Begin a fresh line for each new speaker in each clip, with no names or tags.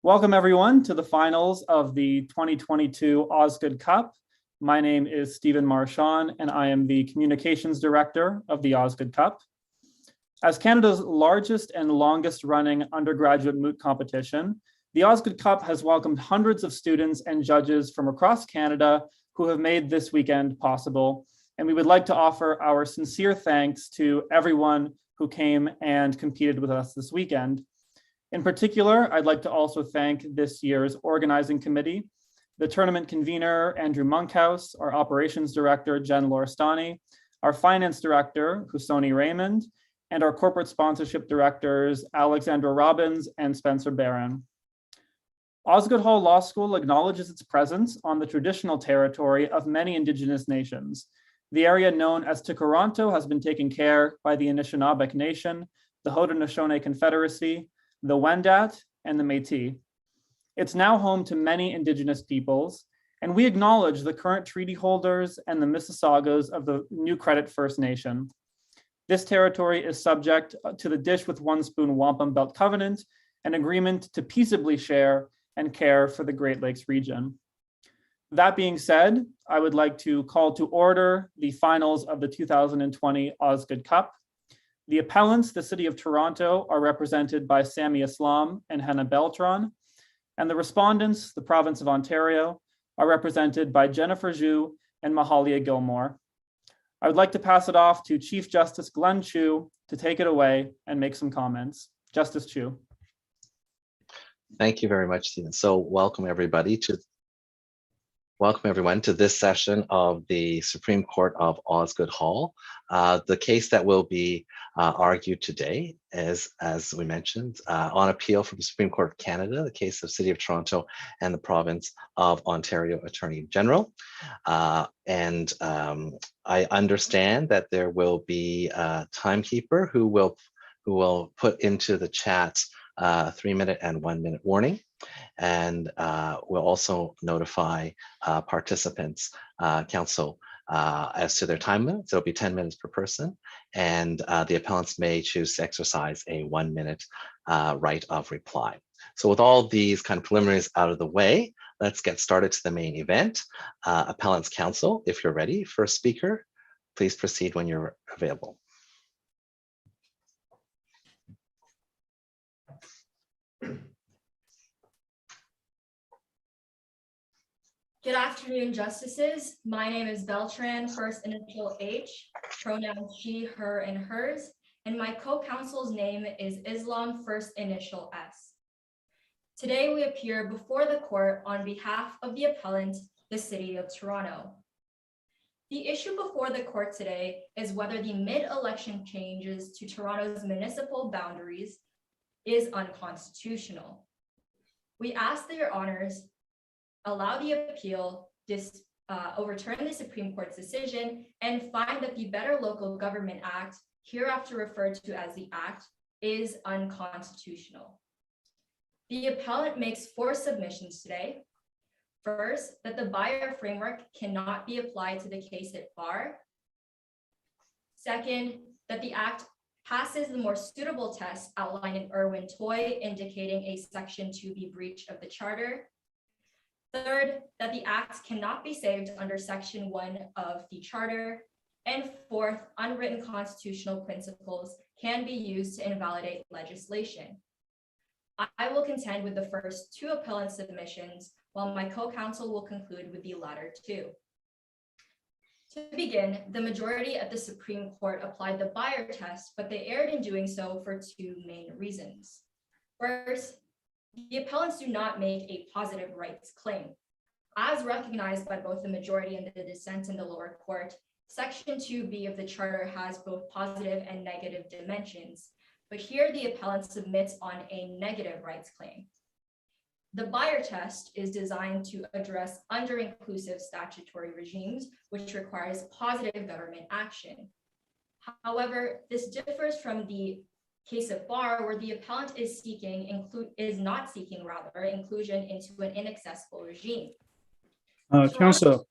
Welcome everyone to the finals of the 2022 Osgoode Cup. My name is Stephen Marchand and I am the Communications Director of the Osgoode Cup. As Canada's largest and longest running undergraduate moot competition, the Osgoode Cup has welcomed hundreds of students and judges from across Canada who have made this weekend possible. And we would like to offer our sincere thanks to everyone who came and competed with us this weekend. In particular, I'd like to also thank this year's organizing committee, the tournament convener, Andrew Monkhouse, our operations director, Jen Lorestani, our finance director, Husoni Raymond, and our corporate sponsorship directors, Alexandra Robbins and Spencer Barron. Osgoode Hall Law School acknowledges its presence on the traditional territory of many Indigenous nations. The area known as Tikaronto has been taken care by the Anishinaabe Nation, the Haudenosaunee Confederacy, the Wendat, and the Métis. It's now home to many Indigenous peoples, and we acknowledge the current treaty holders and the Mississaugas of the New Credit First Nation. This territory is subject to the Dish with One Spoon Wampum Belt Covenant, an agreement to peaceably share and care for the Great Lakes region. That being said, I would like to call to order the finals of the 2020 Osgoode Cup. The appellants, the City of Toronto, are represented by Sami and Hannah Beltran, and the respondents, the Province of Ontario, are represented by Jennifer Zhu and Mahalia Gilmore. I would like to pass it off to Chief Justice Glenn Chu to take it away and make some comments. Justice Chu.
Thank you very much, Stephen. So welcome everyone to this session of the Supreme Court of Osgoode Hall. The case that will be argued today is, as we mentioned, on appeal from the Supreme Court of Canada, the case of City of Toronto and the Province of Ontario Attorney General. I understand that there will be a timekeeper who will put into the chat 3-minute and 1-minute warning. And we'll also notify participants, counsel, as to their time limits. It'll be 10 minutes per person, and the appellants may choose to exercise a 1-minute right of reply. So with all these kind of preliminaries out of the way, let's get started to the main event. Appellants counsel, if you're ready. First speaker, please proceed when you're available.
Good afternoon, justices. My name is Beltran, first initial H, pronouns she, her, and hers, and my co-counsel's name is Islam, first initial S. Today we appear before the court on behalf of the appellant, the City of Toronto. The issue before the court today is whether the mid-election changes to Toronto's municipal boundaries is unconstitutional. We ask that your honors allow the appeal, overturn the Supreme Court's decision, and find that the Better Local Government Act, hereafter referred to as the Act, is unconstitutional. The appellant makes 4 submissions today. First, that the buyer framework cannot be applied to the case at bar. Second, that the Act passes the more suitable test outlined in Irwin Toy, indicating a Section 2B breach of the Charter. Third, that the Act cannot be saved under Section 1 of the Charter. And fourth, unwritten constitutional principles can be used to invalidate legislation. I will contend with the first 2 appellant submissions, while my co-counsel will conclude with the latter 2. To begin, the majority at the Supreme Court applied the buyer test, but they erred in doing so for 2 main reasons. First, the appellants do not make a positive rights claim. As recognized by both the majority and the dissent in the lower court, Section 2B of the Charter has both positive and negative dimensions, but here the appellant submits on a negative rights claim. The buyer test is designed to address under-inclusive statutory regimes, which requires positive government action. However, this differs from the case of bar, where the appellant is not seeking inclusion into an inaccessible regime.
Counsel,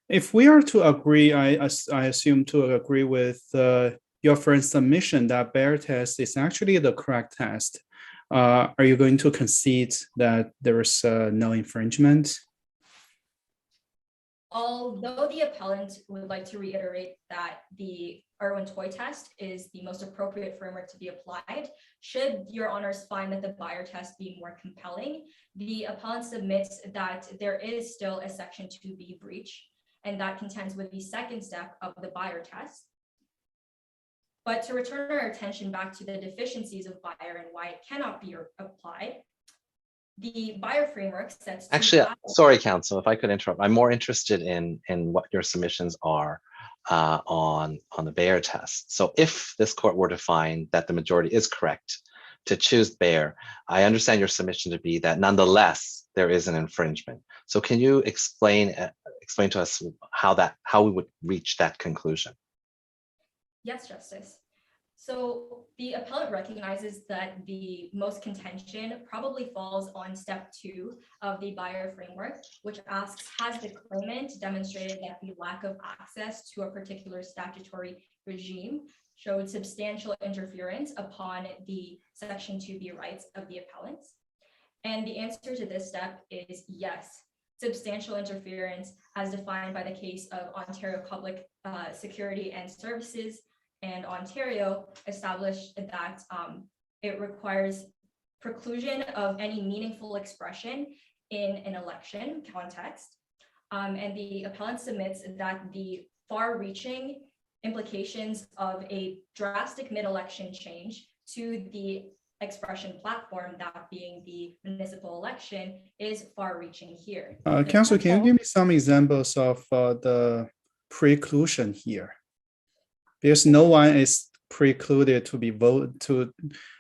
if we are to agree, I assume to agree with your friend's submission that buyer test is actually the correct test. Are you going to concede that there is no infringement?
Although the appellant would like to reiterate that the Irwin toy test is the most appropriate framework to be applied, should your honors find that the buyer test be more compelling, the appellant submits that there is still a section 2B breach, and that contends with the second step of the buyer test. But to return our attention back to the deficiencies of buyer and why it cannot be applied, the buyer framework sets.
Actually, sorry, counsel, if I could interrupt. I'm more interested in what your submissions are on the Bayer test. So if this court were to find that the majority is correct to choose Bayer, I understand your submission to be that nonetheless there is an infringement. So can you explain to us how we would reach that conclusion?
Yes, Justice. So the appellant recognizes that the most contention probably falls on step 2 of the buyer framework, which asks, has the claimant demonstrated that the lack of access to a particular statutory regime showed substantial interference upon the section 2B rights of the appellants? And the answer to this step is yes. Substantial interference, as defined by the case of Ontario Public Security and Services, and Ontario established that it requires preclusion of any meaningful expression in an election context. And the appellant submits that the far-reaching implications of a drastic mid-election change to the expression platform, that being the municipal election, is far-reaching here.
Counsel, can you give me some examples of the preclusion here? Because no one is precluded to be vote to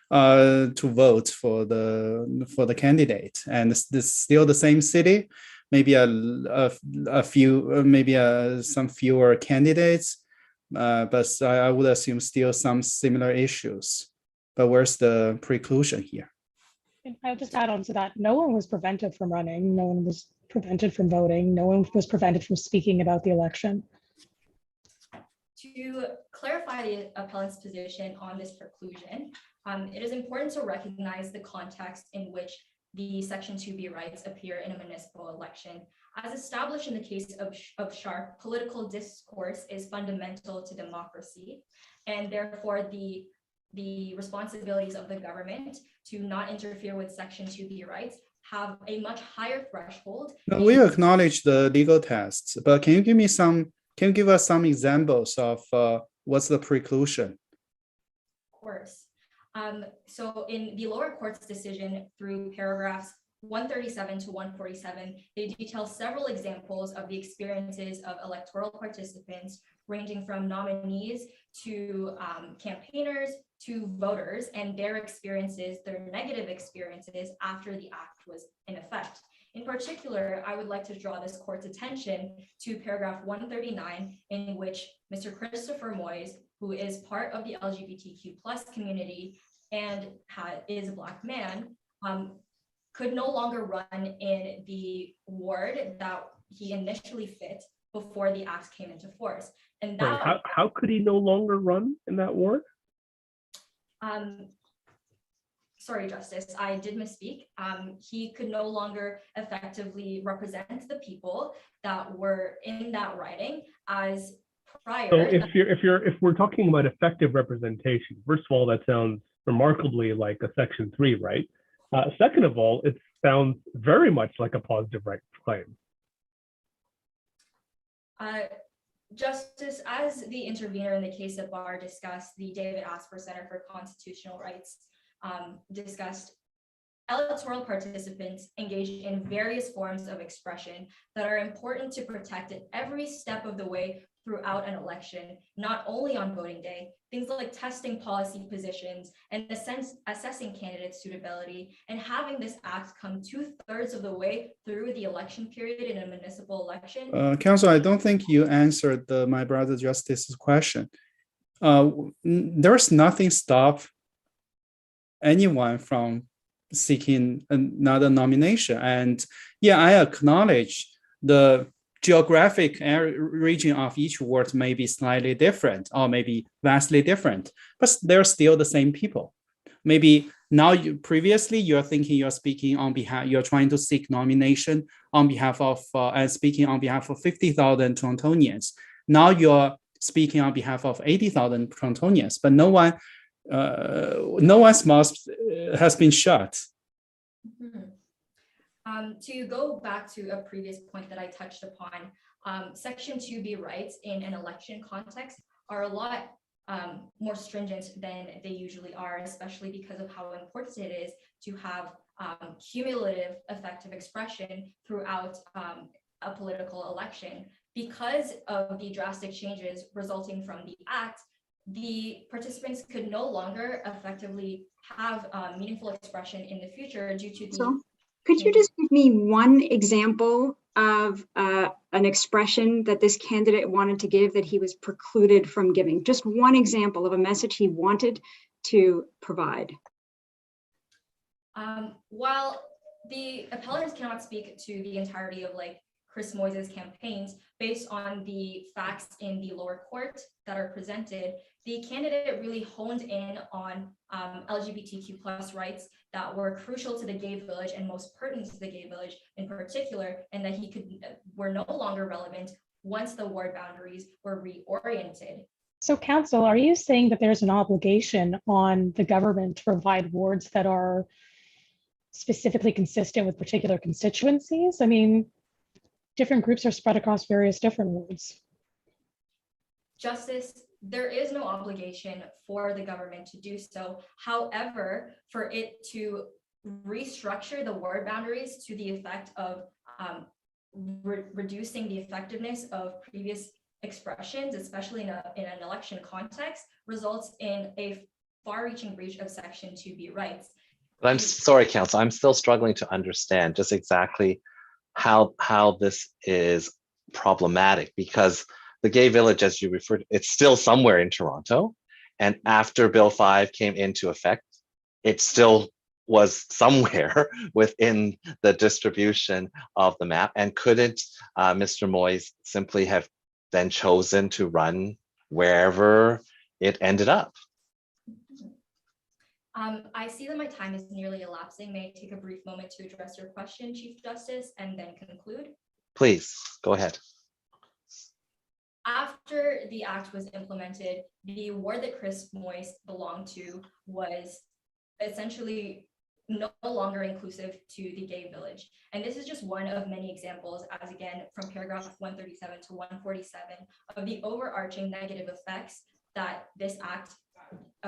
vote for the candidate, and it's still the same city, maybe a few, maybe some fewer candidates, but I would assume still some similar issues. But where's the preclusion here?
I'll just add on to that. No one was prevented from running. No one was prevented from voting. No one was prevented from speaking about the election.
To clarify the appellant's position on this preclusion, it is important to recognize the context in which the Section 2B rights appear in a municipal election. As established in the case of Sharp, political discourse is fundamental to democracy, and therefore the responsibilities of the government to not interfere with Section 2B rights have a much higher threshold.
No, we acknowledge the legal tests, but can you give me some? Can you give us some examples of what's the preclusion?
Of course. So in the lower court's decision through paragraphs 137 to 147, they detail several examples of the experiences of electoral participants, ranging from nominees to campaigners to voters, and their experiences, their negative experiences after the act was in effect. In particular, I would like to draw this court's attention to paragraph 139, in which Mr. Christopher Moyes, who is part of the LGBTQ+ community and is a Black man, could no longer run in the ward that he initially fit before the act came into force. And that
how could he no longer run in that ward?
Sorry, Justice, I did misspeak. He could no longer effectively represent the people that were in that riding as prior.
So if we're talking about effective representation, first of all, that sounds remarkably like a Section 3 right. Second of all, it sounds very much like a positive rights claim.
Justice, as the intervener in the case of Barr discussed, the David Asper Center for Constitutional Rights discussed, electoral participants engage in various forms of expression that are important to protect at every step of the way throughout an election, not only on voting day. Things like testing policy positions and assessing candidates' suitability, and having this act come 2/3 of the way through the election period in a municipal election.
Counsel, I don't think you answered my brother Justice's question. There's nothing stop anyone from seeking another nomination. And yeah, I acknowledge the geographic region of each ward may be slightly different or maybe vastly different, but they're still the same people. Maybe Now, previously, you're thinking you're speaking on behalf, you're trying to seek nomination on behalf of, and speaking on behalf of 50,000 Torontonians. Now you're speaking on behalf of 80,000 Torontonians, but no one's mouth has been shut.
To go back to a previous point that I touched upon, Section 2B rights in an election context are a lot more stringent than they usually are, especially because of how important it is to have cumulative effective expression throughout a political election. Because of the drastic changes resulting from the act, the participants could no longer effectively have meaningful expression in the future due to the—
So could you just give me one example of an expression that this candidate wanted to give that he was precluded from giving? Just one example of a message he wanted to provide.
While the appellants cannot speak to the entirety of Chris Moise's campaigns based on the facts in the lower court that are presented, the candidate really honed in on LGBTQ plus rights that were crucial to the gay village and most pertinent to the gay village in particular, and that were no longer relevant once the ward boundaries were reoriented.
So counsel, are you saying that there's an obligation on the government to provide wards that are specifically consistent with particular constituencies? I mean, different groups are spread across various different wards.
Justice, there is no obligation for the government to do so. However, for it to restructure the ward boundaries to the effect of reducing the effectiveness of previous expressions, especially in an election context, results in a far-reaching breach of Section 2B rights.
But I'm sorry, counsel, I'm still struggling to understand just exactly how this is problematic, because the gay village, as you referred, it's still somewhere in Toronto. And after Bill 5 came into effect, it still was somewhere within the distribution of the map. And couldn't Mr. Moise simply have then chosen to run wherever it ended up?
I see that my time is nearly elapsing. May I take a brief moment to address your question, Chief Justice, and then conclude?
Please, go ahead.
After the act was implemented, the ward that Chris Moise belonged to was essentially no longer inclusive to the gay village. And this is just one of many examples, as again, from paragraph 137 to 147, of the overarching negative effects that this act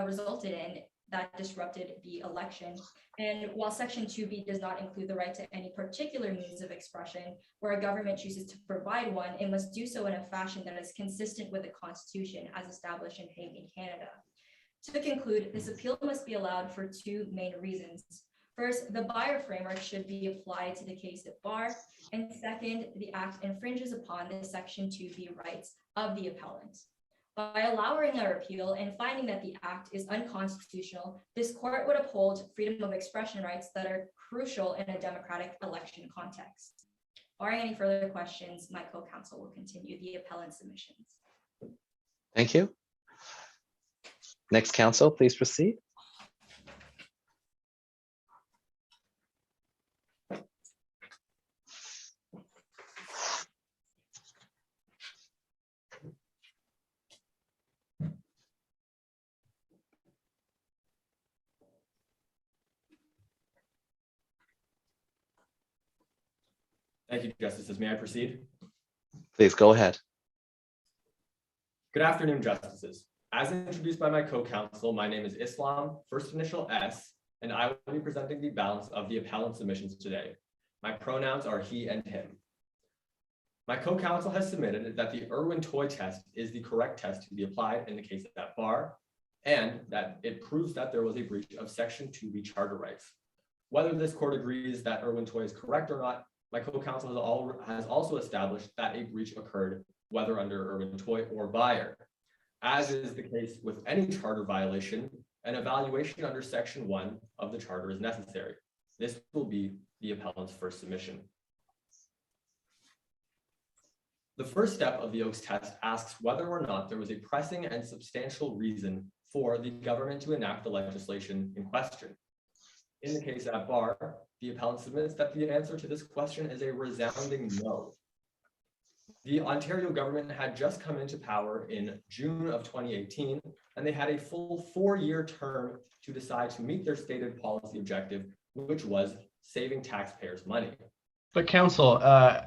resulted in that disrupted the election. And while Section 2B does not include the right to any particular means of expression, where a government chooses to provide one, it must do so in a fashion that is consistent with the Constitution as established in Hague in Canada. To conclude, this appeal must be allowed for two main reasons. First, the Buyer framework should be applied to the case at bar. And second, the act infringes upon the Section 2B rights of the appellant. By allowing our appeal and finding that the act is unconstitutional, this court would uphold freedom of expression rights that are crucial in a democratic election context. Barring any further questions, my co-counsel will continue the appellant submissions.
Thank you. Next counsel, please proceed.
Thank you, Justices. May I proceed?
Please go ahead.
Good afternoon, Justices. As introduced by my co-counsel, my name is Islam, first initial S, and I will be presenting the balance of the appellant submissions today. My pronouns are he and him. My co-counsel has submitted that the Irwin-Toy test is the correct test to be applied in the case of that bar, and that it proves that there was a breach of Section 2B charter rights. Whether this court agrees that Irwin-Toy is correct or not, my co-counsel has also established that a breach occurred whether under Irwin-Toy or Buyer. As is the case with any charter violation, an evaluation under Section 1 of the charter is necessary. This will be the appellant's first submission. The first step of the Oakes test asks whether or not there was a pressing and substantial reason for the government to enact the legislation in question. In the case at bar, the appellant submits that the answer to this question is a resounding no. The Ontario government had just come into power in June of 2018, and they had a full 4-year term to decide to meet their stated policy objective, which was saving taxpayers' money.
But counsel,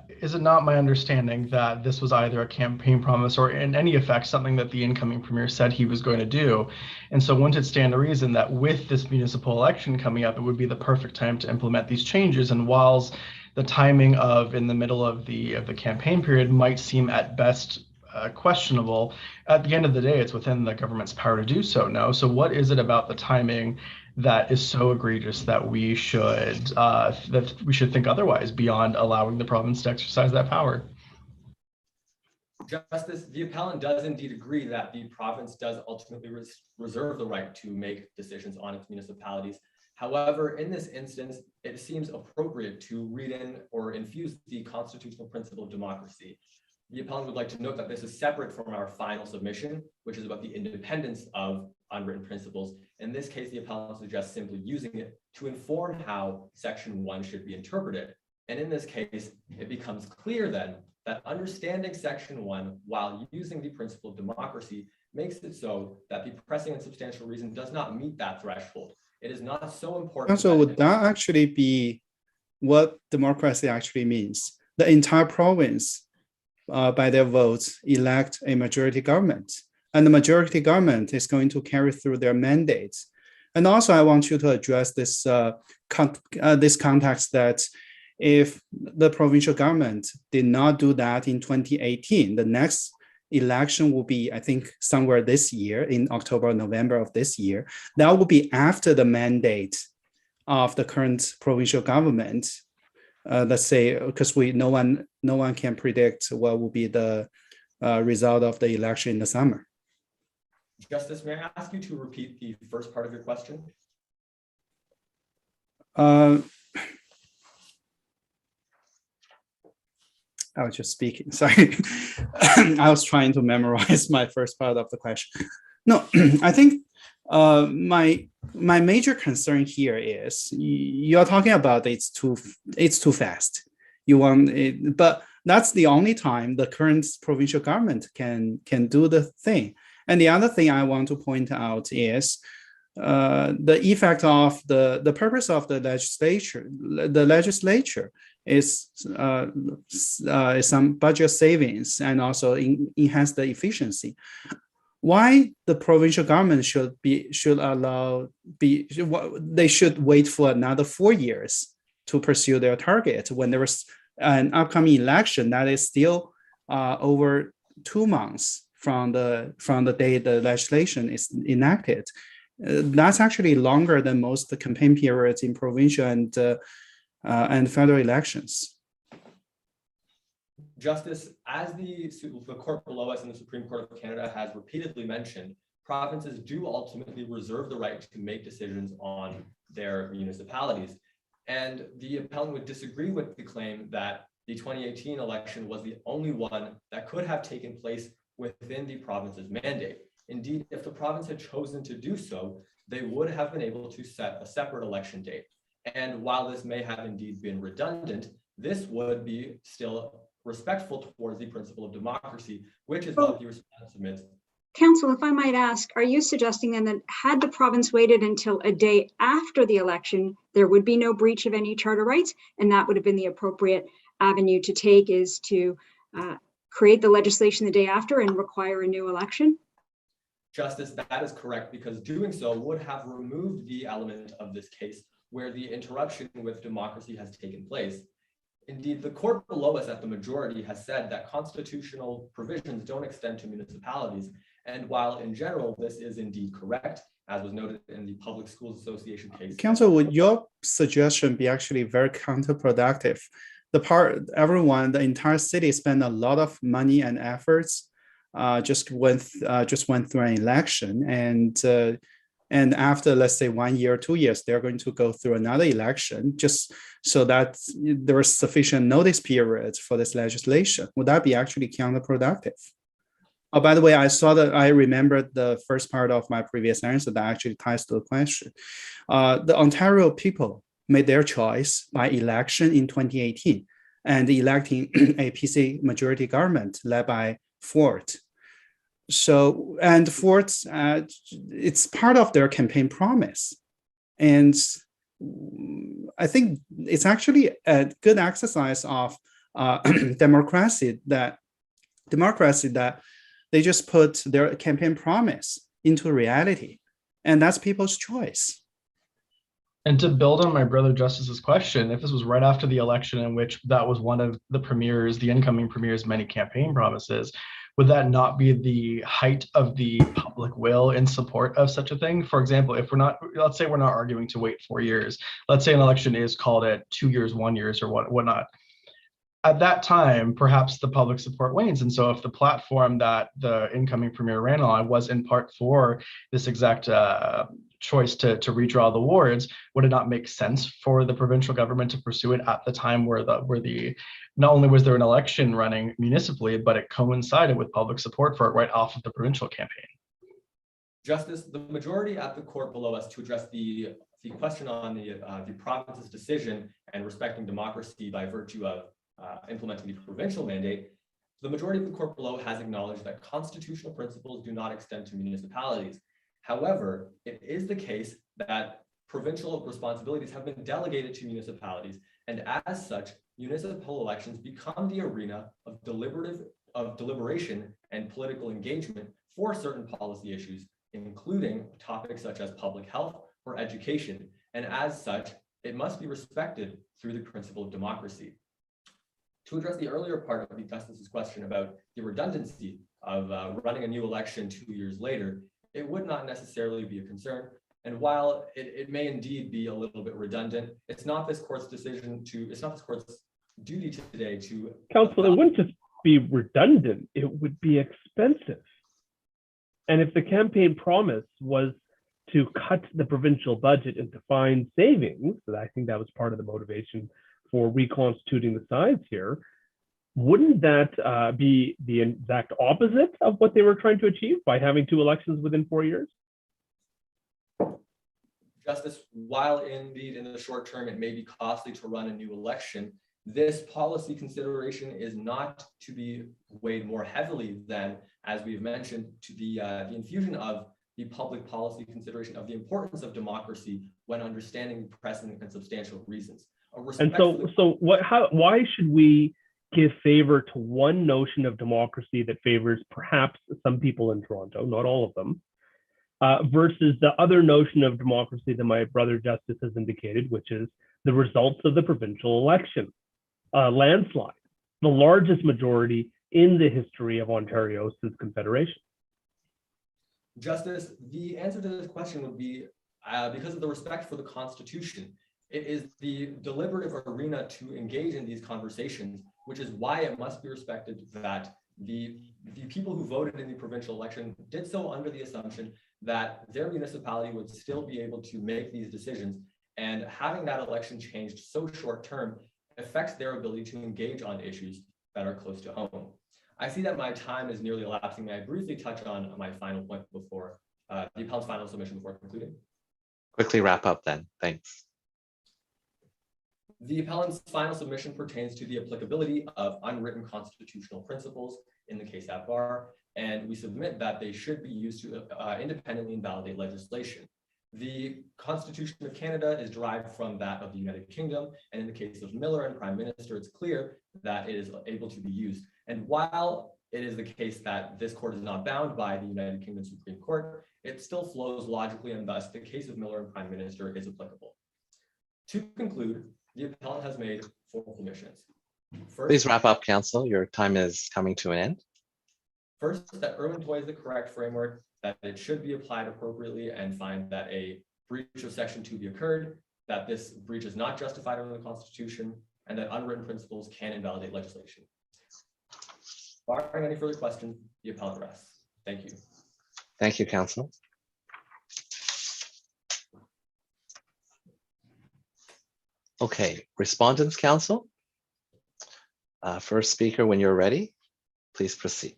is it not my understanding that this was either a campaign promise or in any effect something that the incoming premier said he was going to do? And so wouldn't it stand to reason that with this municipal election coming up, it would be the perfect time to implement these changes? And whilst the timing of in the middle of the campaign period might seem at best questionable, at the end of the day, it's within the government's power to do so. No. So what is it about the timing that is so egregious that we should think otherwise beyond allowing the province to exercise that power?
Justice, the appellant does indeed agree that the province does ultimately reserve the right to make decisions on its municipalities. However, in this instance, it seems appropriate to read in or infuse the constitutional principle of democracy. The appellant would like to note that this is separate from our final submission, which is about the independence of unwritten principles. In this case, the appellant suggests simply using it to inform how Section 1 should be interpreted. And in this case, it becomes clear then that understanding Section 1 while using the principle of democracy makes it so that the pressing and substantial reason does not meet that threshold. It is not so important.
So would that actually be what democracy actually means? The entire province, by their votes, elect a majority government, and the majority government is going to carry through their mandates. And also, I want you to address this this context that if the provincial government did not do that in 2018, the next election will be, I think, somewhere this year in October or November of this year. That will be after the mandate of the current provincial government. Let's say, because no one can predict what will be the result of the election in the summer.
Justice, may I ask you to repeat the first part of your question?
I was just speaking, sorry. I was trying to memorize my first part of the question. No, I think my major concern here is you're talking about it's too fast. You want it, but that's the only time the current provincial government can do the thing. And the other thing I want to point out is the effect of the purpose of the legislature. The legislature is some budget savings and also enhance the efficiency. Why the provincial government they should wait for another 4 years to pursue their target when there is an upcoming election that is still over 2 months from the day the legislation is enacted. That's actually longer than most the campaign periods in provincial and federal elections.
Justice, as the court below us in the Supreme Court of Canada has repeatedly mentioned, provinces do ultimately reserve the right to make decisions on their municipalities. And the appellant would disagree with the claim that the 2018 election was the only one that could have taken place within the province's mandate. Indeed, if the province had chosen to do so, they would have been able to set a separate election date. And while this may have indeed been redundant, this would be still respectful towards the principle of democracy, which is what the respondent submits.
Counsel, if I might ask, are you suggesting then that had the province waited until a day after the election, there would be no breach of any charter rights, and that would have been the appropriate avenue to take, is to create the legislation the day after and require a new election?
Justice, that is correct, because doing so would have removed the element of this case where the interruption with democracy has taken place. Indeed, the court below us at the majority has said that constitutional provisions don't extend to municipalities. And while in general, this is indeed correct, as was noted in the Public Schools Association case.
Counsel, would your suggestion be actually very counterproductive? The entire city spent a lot of money and efforts, just went through an election, and after, let's say, 1 year, 2 years, they're going to go through another election just so that there is sufficient notice period for this legislation. Would that be actually counterproductive? Oh, by the way, I remembered the first part of my previous answer that actually ties to the question. The Ontario people made their choice by election in 2018 and electing a PC majority government led by Ford. So, and Ford's, it's part of their campaign promise. And I think it's actually a good exercise of democracy that they just put their campaign promise into reality. And that's people's choice.
And to build on my brother Justice's question, if this was right after the election in which that was one of the incoming premier's many campaign promises, would that not be the height of the public will in support of such a thing? For example, if let's say we're not arguing to wait 4 years, let's say an election is called at 2 years, 1 year, or whatnot. At that time, perhaps the public support wanes. And so if the platform that the incoming premier ran on was in part for this exact choice to redraw the wards, would it not make sense for the provincial government to pursue it at the time where not only was there an election running municipally, but it coincided with public support for it right off of the provincial campaign?
Justice, the majority at the court below us to address the question on the province's decision and respecting democracy by virtue of implementing the provincial mandate, the majority of the court below has acknowledged that constitutional principles do not extend to municipalities. However, it is the case that provincial responsibilities have been delegated to municipalities, and as such, municipal elections become the arena of deliberation and political engagement for certain policy issues, including topics such as public health or education, and as such, it must be respected through the principle of democracy. To address the earlier part of the Justice's question about the redundancy of running a new election 2 years later, it would not necessarily be a concern. And while it may indeed be a little bit redundant, it's not this court's duty today to—
Counsel, it wouldn't just be redundant, it would be expensive. And if the campaign promise was to cut the provincial budget and to find savings, I think that was part of the motivation for reconstituting the sides here, wouldn't that be the exact opposite of what they were trying to achieve by having 2 elections within 4 years?
Justice, while indeed in the short term it may be costly to run a new election, this policy consideration is not to be weighed more heavily than, as we've mentioned, to the infusion of the public policy consideration of the importance of democracy when understanding precedent and substantial reasons.
And so why should we give favor to one notion of democracy that favors perhaps some people in Toronto, not all of them, versus the other notion of democracy that my brother Justice has indicated, which is the results of the provincial election, landslide, the largest majority in the history of Ontario since Confederation?
Justice, the answer to this question would be because of the respect for the Constitution. It is the deliberative arena to engage in these conversations, which is why it must be respected that the people who voted in the provincial election did so under the assumption that their municipality would still be able to make these decisions, and having that election changed so short term affects their ability to engage on issues that are close to home. I see that my time is nearly elapsing. May I briefly touch on my final point before the appellant's final submission before concluding?
Quickly wrap up then. Thanks.
The appellant's final submission pertains to the applicability of unwritten constitutional principles in the case at bar, and we submit that they should be used to independently invalidate legislation. The Constitution of Canada is derived from that of the United Kingdom, and in the case of Miller and Prime Minister, it's clear that it is able to be used. And while it is the case that this court is not bound by the United Kingdom Supreme Court, it still flows logically, and thus the case of Miller and Prime Minister is applicable. To conclude, the appellant has made 4 submissions. First,
please wrap up, counsel. Your time is coming to an end.
First, that Irwin Toy is the correct framework, that it should be applied appropriately, and find that a breach of Section 2B occurred, that this breach is not justified under the Constitution, and that unwritten principles can invalidate legislation. Barring any further questions, the appellant rests. Thank you.
Thank you, counsel. Okay, respondents, counsel. First speaker, when you're ready, please proceed.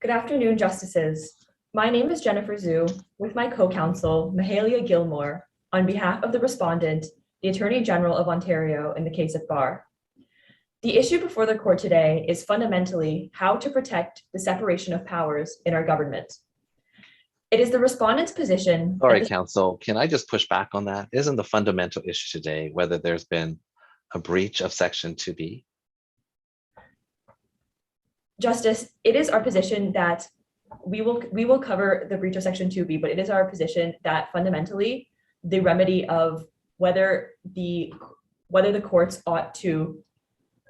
Good afternoon, Justices. My name is Jennifer Zhu, with my co-counsel, Mahalia Gilmore, on behalf of the respondent, the Attorney General of Ontario in the case at bar. The issue before the court today is fundamentally how to protect the separation of powers in our government. It is the respondent's position.
All right, counsel, can I just push back on that? Isn't the fundamental issue today whether there's been a breach of Section 2B?
Justice, it is our position that we will cover the breach of Section 2B, but it is our position that fundamentally the remedy of whether the courts ought to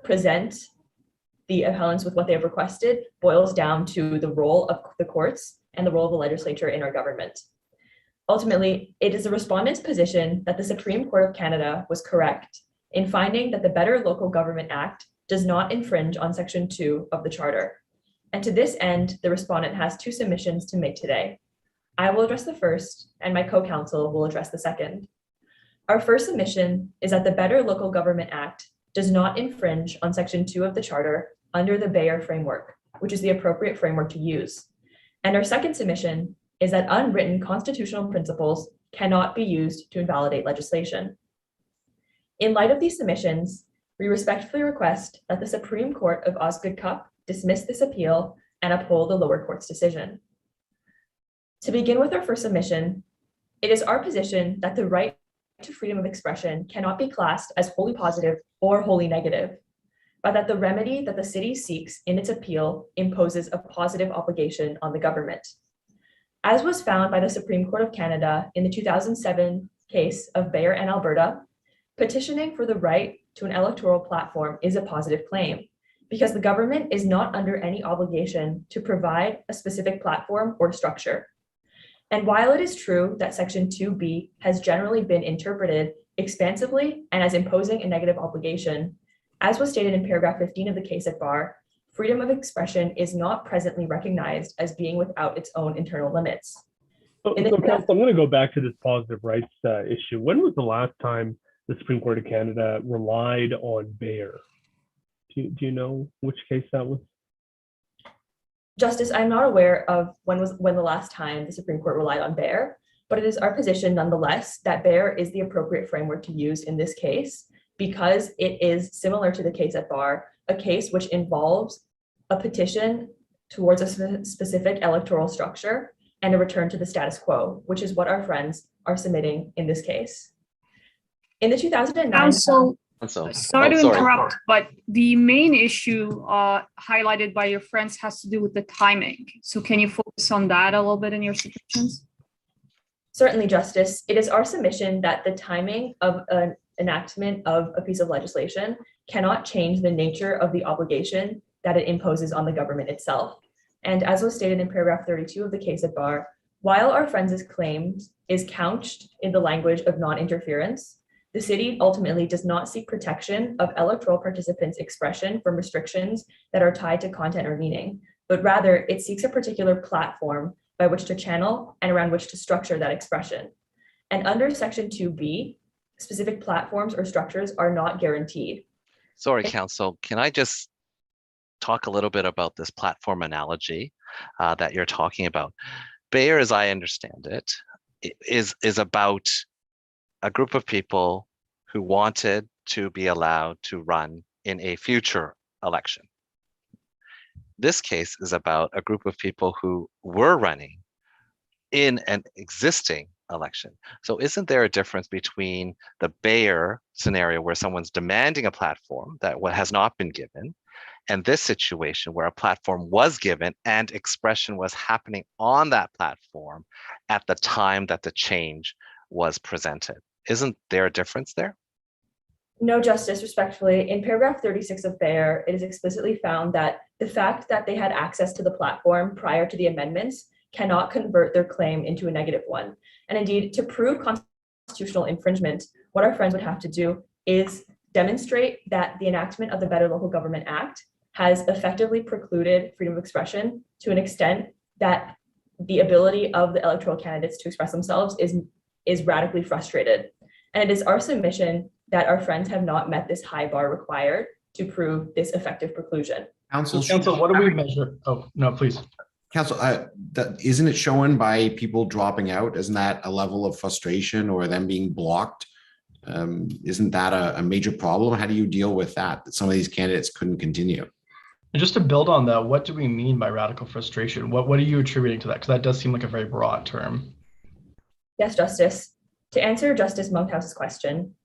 present the appellants with what they have requested boils down to the role of the courts and the role of the legislature in our government. Ultimately, it is the respondent's position that the Supreme Court of Canada was correct in finding that the Better Local Government Act does not infringe on Section 2 of the Charter. And to this end, the respondent has two submissions to make today. I will address the first, and my co-counsel will address the second. Our first submission is that the Better Local Government Act does not infringe on Section 2 of the Charter under the Bayer framework, which is the appropriate framework to use. And our second submission is that unwritten constitutional principles cannot be used to invalidate legislation. In light of these submissions, we respectfully request that the Supreme Court of Osgoode Cup dismiss this appeal and uphold the lower court's decision. To begin with our first submission, it is our position that the right to freedom of expression cannot be classed as wholly positive or wholly negative, but that the remedy that the city seeks in its appeal imposes a positive obligation on the government. As was found by the Supreme Court of Canada in the 2007 case of Bayer and Alberta, petitioning for the right to an electoral platform is a positive claim because the government is not under any obligation to provide a specific platform or structure. And while it is true that Section 2B has generally been interpreted expansively and as imposing a negative obligation, as was stated in paragraph 15 of the case at bar, freedom of expression is not presently recognized as being without its own internal limits.
So counsel, I'm going to go back to this positive rights issue. When was the last time the Supreme Court of Canada relied on Bayer? Do you know which case that was?
Justice, I'm not aware of when the last time the Supreme Court relied on Bayer, but it is our position nonetheless that Bayer is the appropriate framework to use in this case because it is similar to the case at bar, a case which involves a petition towards a specific electoral structure and a return to the status quo, which is what our friends are submitting in this case. In the 2009—
Counsel, sorry to interrupt, but the main issue highlighted by your friends has to do with the timing. So can you focus on that a little bit in your submissions?
Certainly, Justice. It is our submission that the timing of an enactment of a piece of legislation cannot change the nature of the obligation that it imposes on the government itself. And as was stated in paragraph 32 of the case at bar, while our friends' claims is couched in the language of non-interference, the city ultimately does not seek protection of electoral participants' expression from restrictions that are tied to content or meaning, but rather it seeks a particular platform by which to channel and around which to structure that expression. And under Section 2B, specific platforms or structures are not guaranteed.
Sorry, counsel, can I just talk a little bit about this platform analogy that you're talking about? Bayer, as I understand it, is about a group of people who wanted to be allowed to run in a future election. This case is about a group of people who were running in an existing election. So isn't there a difference between the Bayer scenario where someone's demanding a platform that has not been given, and this situation where a platform was given and expression was happening on that platform at the time that the change was presented? Isn't there a difference there?
No, Justice, respectfully. In paragraph 36 of Bayer, it is explicitly found that the fact that they had access to the platform prior to the amendments cannot convert their claim into a negative one. And indeed, to prove constitutional infringement, what our friends would have to do is demonstrate that the enactment of the Better Local Government Act has effectively precluded freedom of expression to an extent that the ability of the electoral candidates to express themselves is radically frustrated. And it is our submission that our friends have not met this high bar required to prove this effective preclusion.
Counsel, what do we measure? Oh, no, please.
Council, isn't it shown by people dropping out? Isn't that a level of frustration or them being blocked? Isn't that a major problem? How do you deal with that some of these candidates couldn't continue?
And just to build on that, what do we mean by radical frustration? What are you attributing to that? Because that does seem like a very broad term.
Yes, Justice. To answer Justice Monkhouse's question,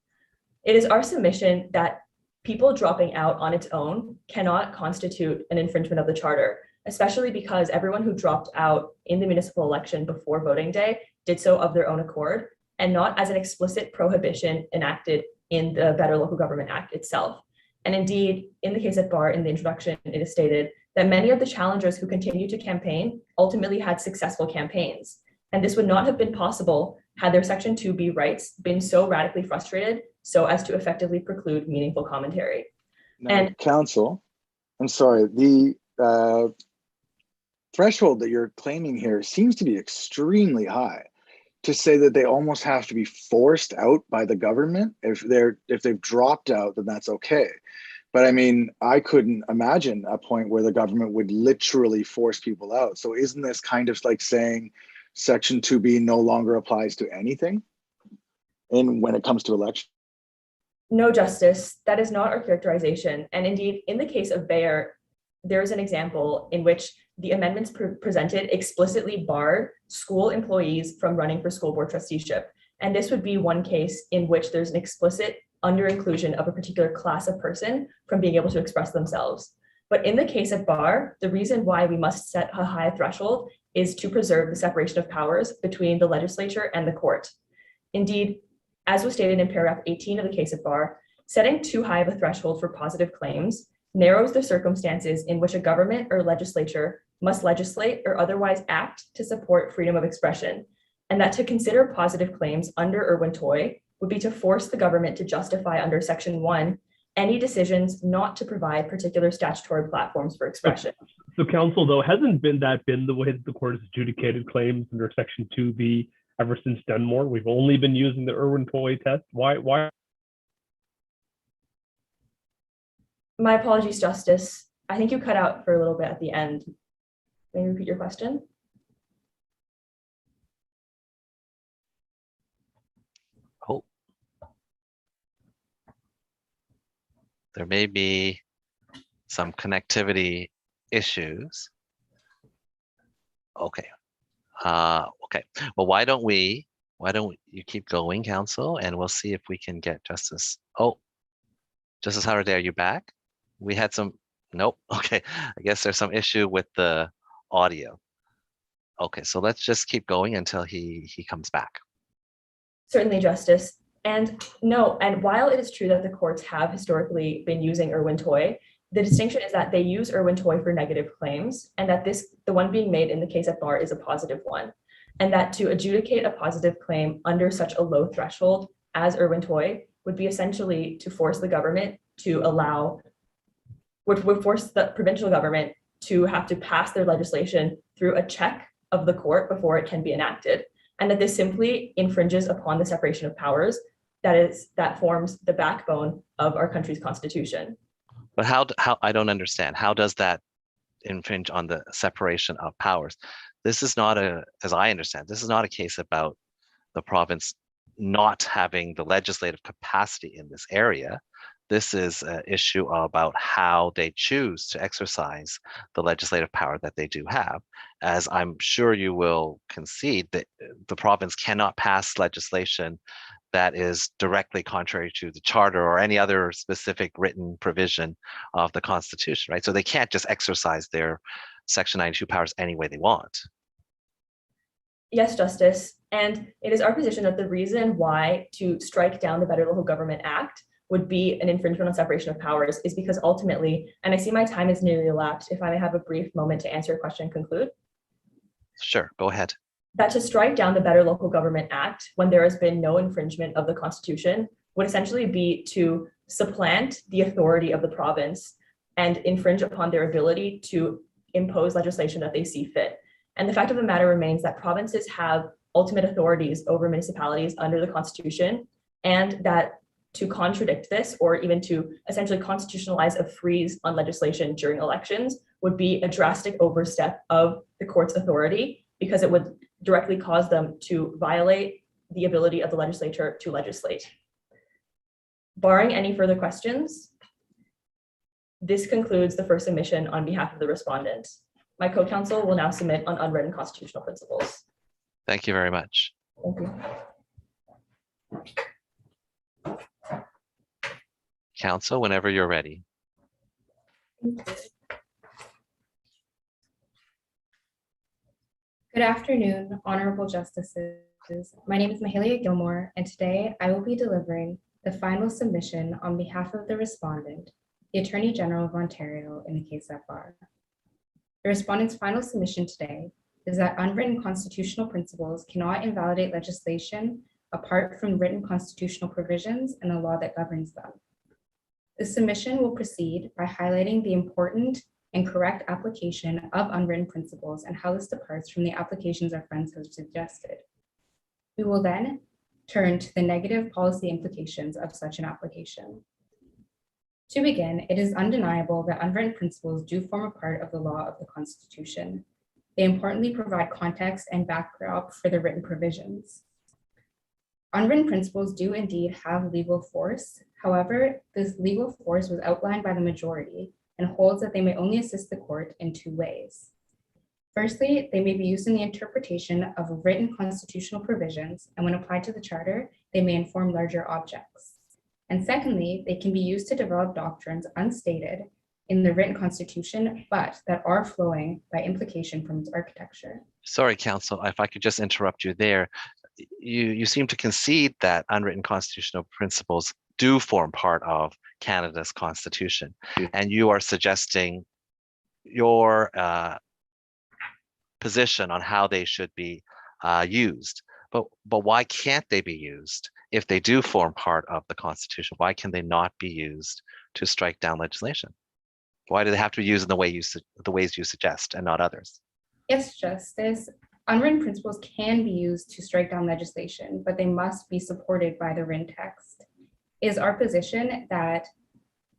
it is our submission that people dropping out on its own cannot constitute an infringement of the charter, especially because everyone who dropped out in the municipal election before voting day did so of their own accord and not as an explicit prohibition enacted in the Better Local Government Act itself. And indeed, in the case at bar, in the introduction, it is stated that many of the challengers who continued to campaign ultimately had successful campaigns. And this would not have been possible had their Section 2B rights been so radically frustrated so as to effectively preclude meaningful commentary.
Now,
and
counsel, I'm sorry, the threshold that you're claiming here seems to be extremely high to say that they almost have to be forced out by the government. If they've dropped out, then that's okay. But I mean, I couldn't imagine a point where the government would literally force people out. So isn't this kind of like saying Section 2B no longer applies to anything when it comes to election?
No, Justice, that is not our characterization. And indeed, in the case of Bayer, there is an example in which the amendments presented explicitly barred school employees from running for school board trusteeship. And this would be one case in which there's an explicit under-inclusion of a particular class of person from being able to express themselves. But in the case of bar, the reason why we must set a high threshold is to preserve the separation of powers between the legislature and the court. Indeed, as was stated in paragraph 18 of the case of bar, setting too high of a threshold for positive claims narrows the circumstances in which a government or legislature must legislate or otherwise act to support freedom of expression, and that to consider positive claims under Irwin-Toy would be to force the government to justify under Section 1 any decisions not to provide particular statutory platforms for expression.
So counsel, though, hasn't that been the way that the court has adjudicated claims under Section 2B ever since Dunmore? We've only been using the Irwin-Toy test. Why?
My apologies, Justice. I think you cut out for a little bit at the end. May you repeat your question?
Oh. There may be some connectivity issues. Okay. Okay. Well, why don't you keep going, counsel, and we'll see if we can get Justice. Oh, Justice Howard, are you back? We had some, nope. Okay. I guess there's some issue with the audio. Okay, so let's just keep going until he comes back.
Certainly, Justice. And no, and while it is true that the courts have historically been using Irwin-Toy, the distinction is that they use Irwin-Toy for negative claims, and that the one being made in the case at bar is a positive one. And that to adjudicate a positive claim under such a low threshold as Irwin-Toy would be essentially to force the government to would force the provincial government to have to pass their legislation through a check of the court before it can be enacted. And that this simply infringes upon the separation of powers that forms the backbone of our country's constitution.
But how I don't understand. How does that infringe on the separation of powers? This is not as I understand, this is not a case about the province not having the legislative capacity in this area. This is an issue about how they choose to exercise the legislative power that they do have. As I'm sure you will concede that the province cannot pass legislation that is directly contrary to the charter or any other specific written provision of the Constitution, right? So they can't just exercise their Section 92 powers any way they want.
Yes, Justice. And it is our position that the reason why to strike down the Better Local Government Act would be an infringement on separation of powers is because ultimately, and I see my time is nearly elapsed, if I may have a brief moment to answer your question and conclude.
Sure, go ahead.
That to strike down the Better Local Government Act when there has been no infringement of the Constitution would essentially be to supplant the authority of the province and infringe upon their ability to impose legislation that they see fit. And the fact of the matter remains that provinces have ultimate authorities over municipalities under the Constitution, and that to contradict this or even to essentially constitutionalize a freeze on legislation during elections
would be a drastic overstep of the court's authority because it would directly cause them to violate the ability of the legislature to legislate. Barring any further questions, this concludes the first submission on behalf of the respondent. My co-counsel will now submit on unwritten constitutional principles.
Thank you very much.
Thank you.
Counsel, whenever you're ready.
Good afternoon, honorable justices. My name is Mahalia Gilmore, and today I will be delivering the final submission on behalf of the respondent, the Attorney General of Ontario, in the case at bar. The respondent's final submission today is that unwritten constitutional principles cannot invalidate legislation apart from written constitutional provisions and the law that governs them. The submission will proceed by highlighting the important and correct application of unwritten principles and how this departs from the applications our friends have suggested. We will then turn to the negative policy implications of such an application. To begin, it is undeniable that unwritten principles do form a part of the law of the Constitution. They importantly provide context and backdrop for the written provisions. Unwritten principles do indeed have legal force. However, this legal force was outlined by the majority and holds that they may only assist the court in two ways. Firstly, they may be used in the interpretation of written constitutional provisions, and when applied to the Charter, they may inform larger objects. And secondly, they can be used to develop doctrines unstated in the written Constitution, but that are flowing by implication from its architecture.
Sorry, counsel, if I could just interrupt you there. You seem to concede that unwritten constitutional principles do form part of Canada's Constitution, and you are suggesting your position on how they should be used. But why can't they be used if they do form part of the Constitution? Why can they not be used to strike down legislation? Why do they have to be used in the ways you suggest and not others?
Yes, Justice. Unwritten principles can be used to strike down legislation, but they must be supported by the written text. It is our position that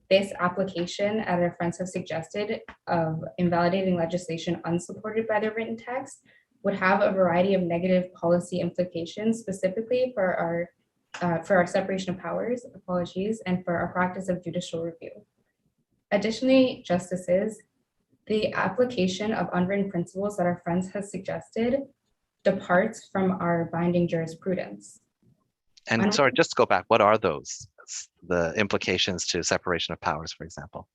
this application, as our friends have suggested, of invalidating legislation unsupported by the written text would have a variety of negative policy implications, specifically for our separation of powers, apologies, and for our practice of judicial review. Additionally, justices, the application of unwritten principles that our friends have suggested departs from our binding jurisprudence.
And sorry, just to go back, what are those? The implications to separation of powers, for example?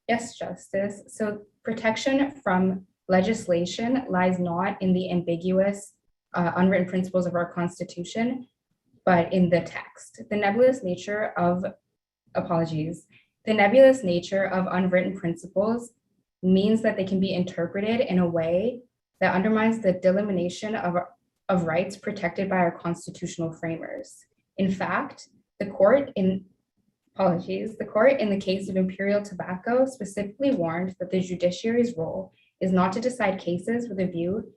Yes, Justice. So protection from legislation lies not in the ambiguous unwritten principles of our Constitution, but in the text. The nebulous nature of unwritten principles means that they can be interpreted in a way that undermines the delimitation of rights protected by our constitutional framers. In fact, the court in the case of Imperial Tobacco specifically warned that the judiciary's role is not to decide cases with a view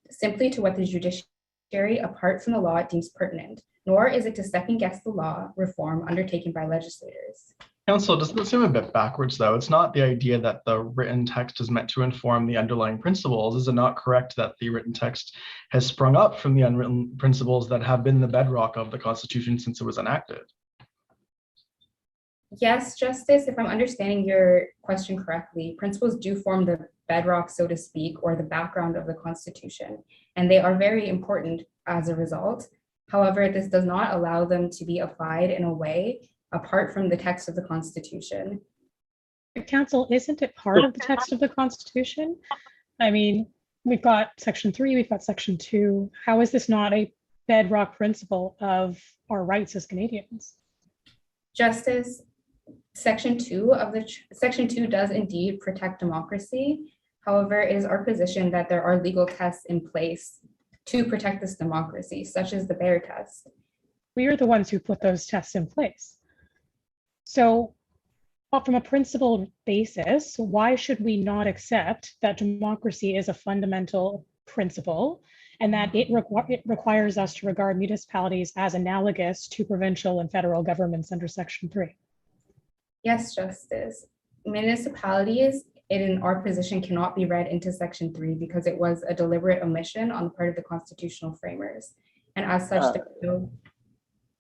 simply to what the judiciary, apart from the law, deems pertinent, nor is it to second guess the law reform undertaken by legislators.
Counsel, doesn't it seem a bit backwards, though? It's not the idea that the written text is meant to inform the underlying principles. Is it not correct that the written text has sprung up from the unwritten principles that have been the bedrock of the Constitution since it was enacted?
Yes, Justice, if I'm understanding your question correctly, principles do form the bedrock, so to speak, or the background of the Constitution, and they are very important as a result. However, this does not allow them to be applied in a way apart from the text of the Constitution.
Counsel, isn't it part of the text of the Constitution? I mean, we've got Section 3, we've got Section 2. How is this not a bedrock principle of our rights as Canadians?
Justice, Section 2 does indeed protect democracy. However, it is our position that there are legal tests in place to protect this democracy, such as the Bear test.
We are the ones who put those tests in place. So, from a principled basis, why should we not accept that democracy is a fundamental principle and that it requires us to regard municipalities as analogous to provincial and federal governments under Section 3?
Yes, Justice. Municipalities it in our position cannot be read into Section 3 because it was a deliberate omission on the part of the constitutional framers. And as such,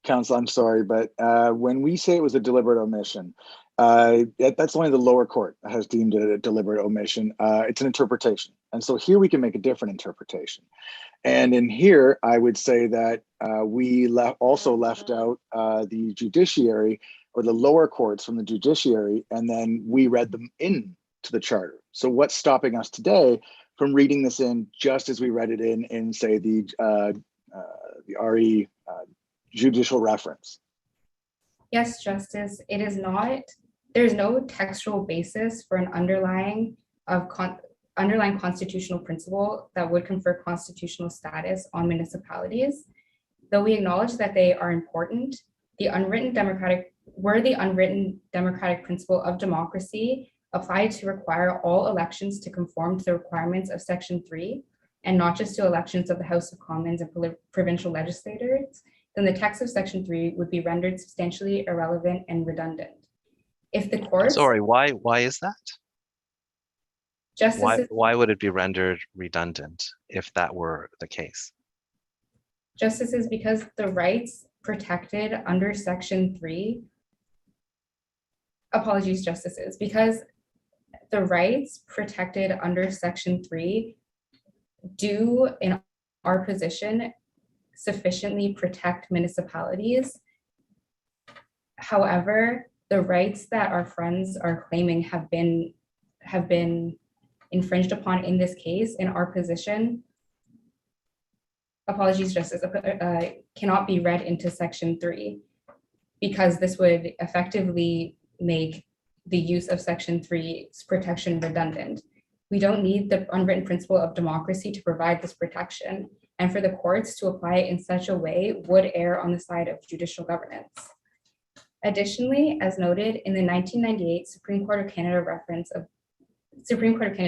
Counsel, I'm sorry, but when we say it was a deliberate omission, that's only the lower court has deemed it a deliberate omission. It's an interpretation. And so here we can make a different interpretation. And in here, I would say that we also left out the judiciary or the lower courts from the judiciary, and then we read them into the charter. So what's stopping us today from reading this in just as we read it in say, the RE judicial reference?
Yes, Justice, it is not, there's no textual basis for an underlying constitutional principle that would confer constitutional status on municipalities. Though we acknowledge that they are important, the unwritten democratic principle of democracy applied to require all elections to conform to the requirements of Section 3, and not just to elections of the House of Commons and provincial legislators, then the text of Section 3 would be rendered substantially irrelevant and redundant. If the courts—
Sorry, why is that? Why would it be rendered redundant if that were the case?
Justices, because the rights protected under Section 3, apologies, Justices, because the rights protected under Section 3 do, in our position, sufficiently protect municipalities. However, the rights that our friends are claiming have been infringed upon in this case, in our position, apologies, Justice, cannot be read into Section 3, because this would effectively make the use of Section 3's protection redundant. We don't need the unwritten principle of democracy to provide this protection, and for the courts to apply it in such a way would err on the side of judicial governance. Additionally, as noted in the 1998 Supreme Court of Canada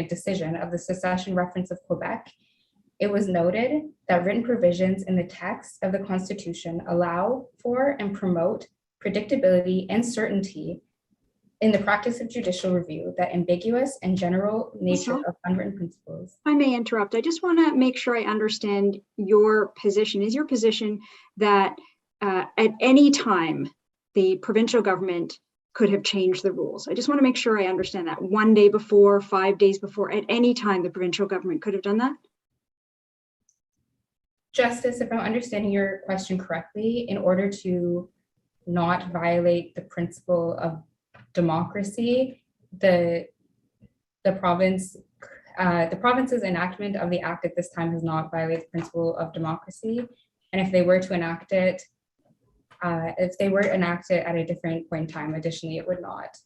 decision of the secession reference of Quebec, it was noted that written provisions in the text of the Constitution allow for and promote predictability and certainty in the practice of judicial review, that ambiguous and general nature of unwritten principles.
I may interrupt. I just want to make sure I understand your position. Is your position that at any time the provincial government could have changed the rules? I just want to make sure I understand that. 1 day before, 5 days before, at any time the provincial government could have done that?
Justice, if I'm understanding your question correctly, in order to not violate the principle of democracy, the province's enactment of the act at this time has not violated the principle of democracy. And if they were to enact it, at a different point in time, additionally, it would not.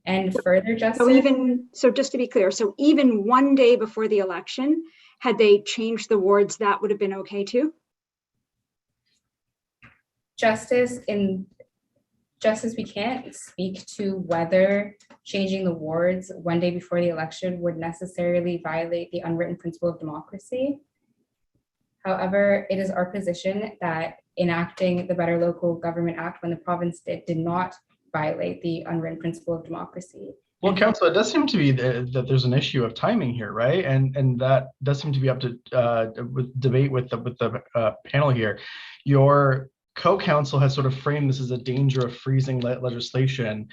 And further, Justice.
So just to be clear, so even 1 day before the election, had they changed the wards, that would have been okay too?
Justice, we can't speak to whether changing the wards 1 day before the election would necessarily violate the unwritten principle of democracy. However, it is our position that enacting the Better Local Government Act when the province did not violate the unwritten principle of democracy.
Well, Council, it does seem to be that there's an issue of timing here, right? And that does seem to be up to debate with the panel here. Your co-counsel has sort of framed this as a danger of freezing legislation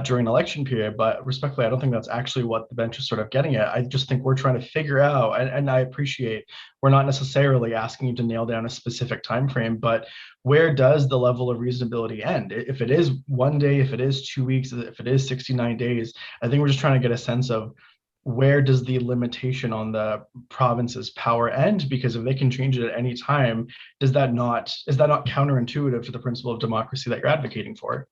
during an election period, but respectfully, I don't think that's actually what the bench is sort of getting at. I just think we're trying to figure out, and I appreciate we're not necessarily asking you to nail down a specific time frame, but where does the level of reasonability end? If it is 1 day, if it is 2 weeks, if it is 69 days, I think we're just trying to get a sense of where does the limitation on the province's power end? Because if they can change it at any time, is that not counterintuitive to the principle of democracy that you're advocating for?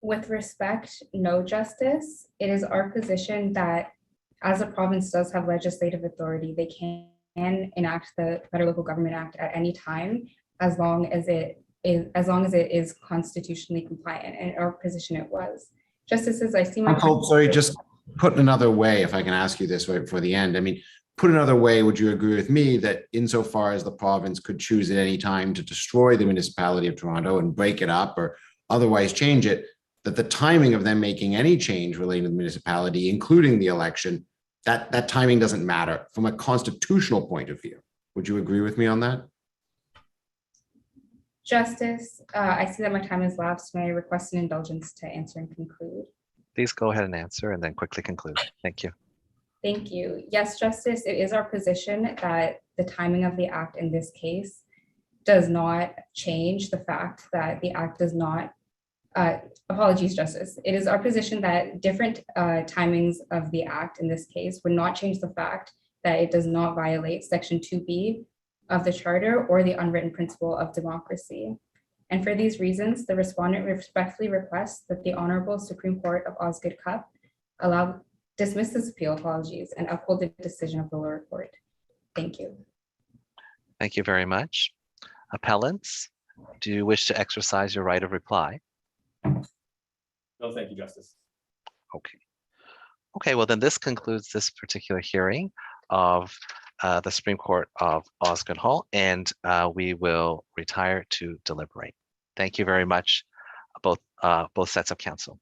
With respect, no, Justice. It is our position that as a province does have legislative authority, they can enact the Better Local Government Act at any time, as long as it is constitutionally compliant. And in our position, it was. Justices, I see my—
Sorry, just put another way, if I can ask you this right before the end. I mean, put another way, would you agree with me that insofar as the province could choose at any time to destroy the municipality of Toronto and break it up or otherwise change it, that the timing of them making any change relating to the municipality, including the election, that timing doesn't matter from a constitutional point of view. Would you agree with me on that?
Justice, I see that my time has lapsed. May I request an indulgence to answer and conclude?
Please go ahead and answer and then quickly conclude. Thank you.
Thank you. Yes, Justice, it is our position that the timing of the act in this case does not change the fact that the act does not, apologies, Justice. It is our position that different timings of the act in this case would not change the fact that it does not violate Section 2B of the Charter or the unwritten principle of democracy. And for these reasons, the respondent respectfully requests that the Honorable Supreme Court of Osgoode Cup dismiss this appeal, apologies, and uphold the decision of the lower court. Thank you.
Thank you very much. Appellants, do you wish to exercise your right of reply?
No, thank you, Justice.
Okay. Okay, well then this concludes this particular hearing of the Supreme Court of Osgoode Hall, and we will retire to deliberate. Thank you very much, both sets of counsel.